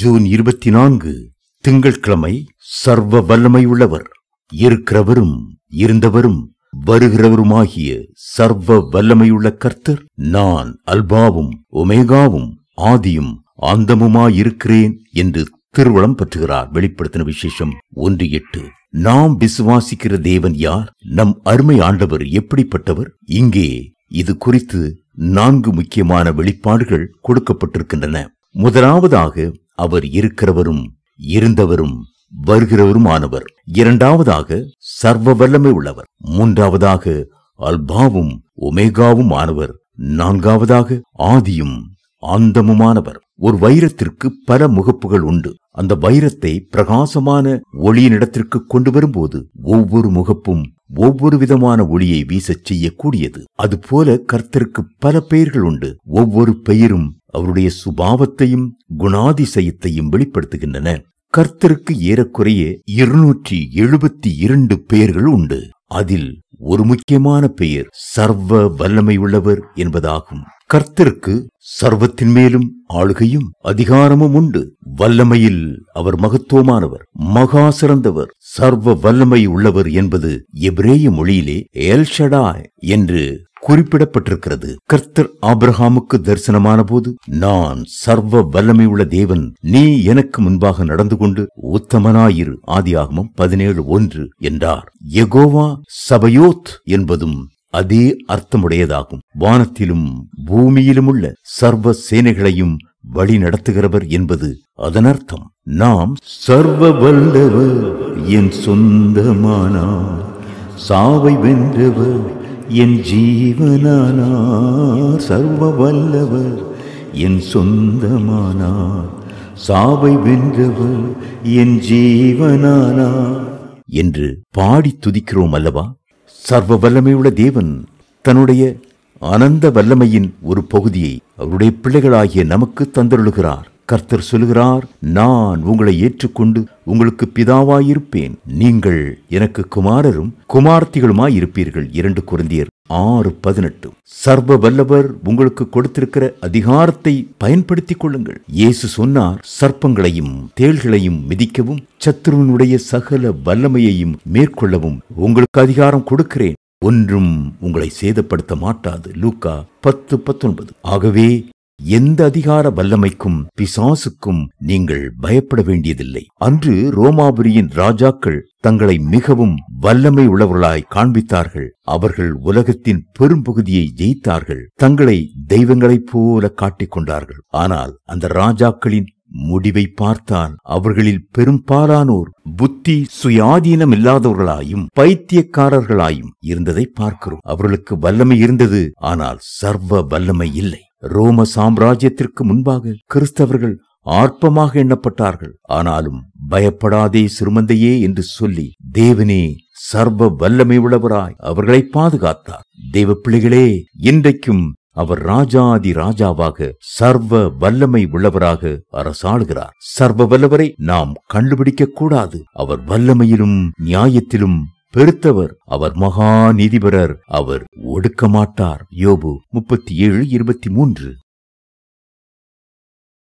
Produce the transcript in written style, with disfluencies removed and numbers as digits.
June 24 திங்கட்கிழமை. சர்வ வல்லமை உள்ளவர், இருக்கிறவரும் இருந்தவரும் வருகிறவருமாகிய சர்வ வல்லமையுள்ள கர்த்தர், நான் அல்பாவும் ஒமேகாவும் ஆதியும் அந்தமுமாயிருக்கிறேன் என்று திருவளம் பற்றுகிறார். வெளிப்படுத்தின விசேஷம் 1:8. நாம் விசுவாசிக்கிற தேவன் யார்? நம் அருமை ஆண்டவர் எப்படிப்பட்டவர்? இங்கே இது குறித்து 4 முக்கியமான வெளிப்பாடுகள் கொடுக்கப்பட்டிருக்கின்றன. முதலாவதாக, அவர் இருக்கிறவரும் இருந்தவரும் வருகிறவருமானவர். இரண்டாவதாக, சர்வ வல்லமை உள்ளவர். மூன்றாவதாக, அல்பாவும் ஒமேகாவும் ஆனவர். நான்காவதாக, ஆதியும் அந்தமுமானவர். ஒரு வைரத்திற்கு பல முகப்புகள் உண்டு. அந்த வைரத்தை பிரகாசமான ஒளியினிடத்திற்கு கொண்டு வரும்போது ஒவ்வொரு முகப்பும் ஒவ்வொரு விதமான ஒளியை வீசச் செய்யக்கூடியது. அதுபோல கர்த்தருக்கு பல பெயர்கள் உண்டு. ஒவ்வொரு பெயரும் அவருடைய சுபாவத்தையும் குணாதிசயத்தையும் வெளிப்படுத்துகின்றன. கர்த்தருக்கு ஏறக்குறைய 272 பெயர்கள் உண்டு. அதில் ஒரு முக்கியமான பெயர் சர்வ வல்லமை உள்ளவர் என்பதாகும். கர்த்தருக்கு சர்வத்தின் மேலும் ஆளுகையும் அதிகாரமும் உண்டு. வல்லமையில் அவர் மகத்துவமானவர், மகா சிறந்தவர். சர்வ வல்லமை உள்ளவர் என்பது எபிரேய மொழியிலே எல் ஷடாய் என்று குறிப்பிடப்பட்டிருக்கிறது. கர்த்தர் ஆபிரகாமுக்கு தரிசனமான போது, நான் சர்வ வல்லமை உள்ள தேவன், நீ எனக்கு முன்பாக நடந்து கொண்டு உத்தமனாயிரு, ஆதியாகமம் 17:1 என்றார். யெகோவா சபயோத் என்பதும் அதே அர்த்தமுடையதாகும். வானத்திலும் பூமியிலும் உள்ள சர்வ சேனைகளையும் வழி நடத்துகிறவர் என்பது அதன் அர்த்தம். நாம் சர்வ வல்லவர் என் சொந்தமானார், சாவை வென்றவர் என் ஜீவனானார். சர்வ வல்லவர் என் சொந்தமானார், சாவை வென்றவர் என் ஜீவனானார் என்று பாடி துதிக்கிறோம் அல்லவா? சர்வ வல்லமையுள்ள தேவன் தன்னுடைய அனந்த வல்லமையின் ஒரு பகுதியை அவருடைய பிள்ளைகளாகிய நமக்கு தந்தருளுகிறார். கர்த்தர் சொல்லுகிறார், நான் உங்களை ஏற்றுக்கொண்டு உங்களுக்கு பிதாவாயிருப்பேன், நீங்கள் எனக்கு குமாரரும் குமார்த்திகளுமாயிருப்பீர்கள். 2 கொரிந்தியர் 6:18. சர்வ வல்லவர் உங்களுக்கு கொடுத்திருக்கிற அதிகாரத்தை பயன்படுத்திக் கொள்ளுங்கள். இயேசு சொன்னார், சர்ப்பங்களையும் தேள்களையும் மிதிக்கவும் சத்துருவனுடைய சகல வல்லமையையும் மேற்கொள்ளவும் உங்களுக்கு அதிகாரம் கொடுக்கிறேன், ஒன்றும் உங்களை சேதப்படுத்த மாட்டாது. லூக்கா 10:19. ஆகவே எந்த அதிகார வல்லமைக்கும் பிசாசுக்கும் நீங்கள் பயப்பட வேண்டியதில்லை. அன்று ரோமாபுரியின் ராஜாக்கள் தங்களை மிகவும் வல்லமை உள்ளவர்களாய் காண்பித்தார்கள். அவர்கள் உலகத்தின் பெரும்பகுதியை ஜெயித்தார்கள். தங்களை தெய்வங்களைப் போல காட்டிக்கொண்டார்கள். ஆனால் அந்த ராஜாக்களின் முடிவை பார்த்தால் அவர்களில் பெரும்பாலானோர் புத்தி சுயாதீனம் இல்லாதவர்களாயும் பைத்தியக்காரர்களாயும் இருந்ததை பார்க்கிறோம். அவர்களுக்கு வல்லமை இருந்தது, ஆனால் சர்வ வல்லமை இல்லை. ரோம சாம்ராஜ்யத்திற்கு முன்பாக கிறிஸ்தவர்கள் ஆர்ப்பமாக எண்ணப்பட்டார்கள். ஆனாலும் பயப்படாதே சிறுமந்தையே என்று சொல்லி தேவனே சர்வ வல்லமை உள்ளவராய் அவர்களை பாதுகாத்தார். தேவ பிள்ளைகளே, இன்றைக்கும் அவர் ராஜாதி ராஜாவாக சர்வ வல்லமை உள்ளவராக அரசாளுகிறார். சர்வ வல்லவரை நாம் கண்டுபிடிக்க கூடாது. அவர் வல்லமையிலும் நியாயத்திலும் பெருத்தவர். அவர் மகா நீதிபரர். அவர் ஒடுக்க மாட்டார். யோபு 37:23.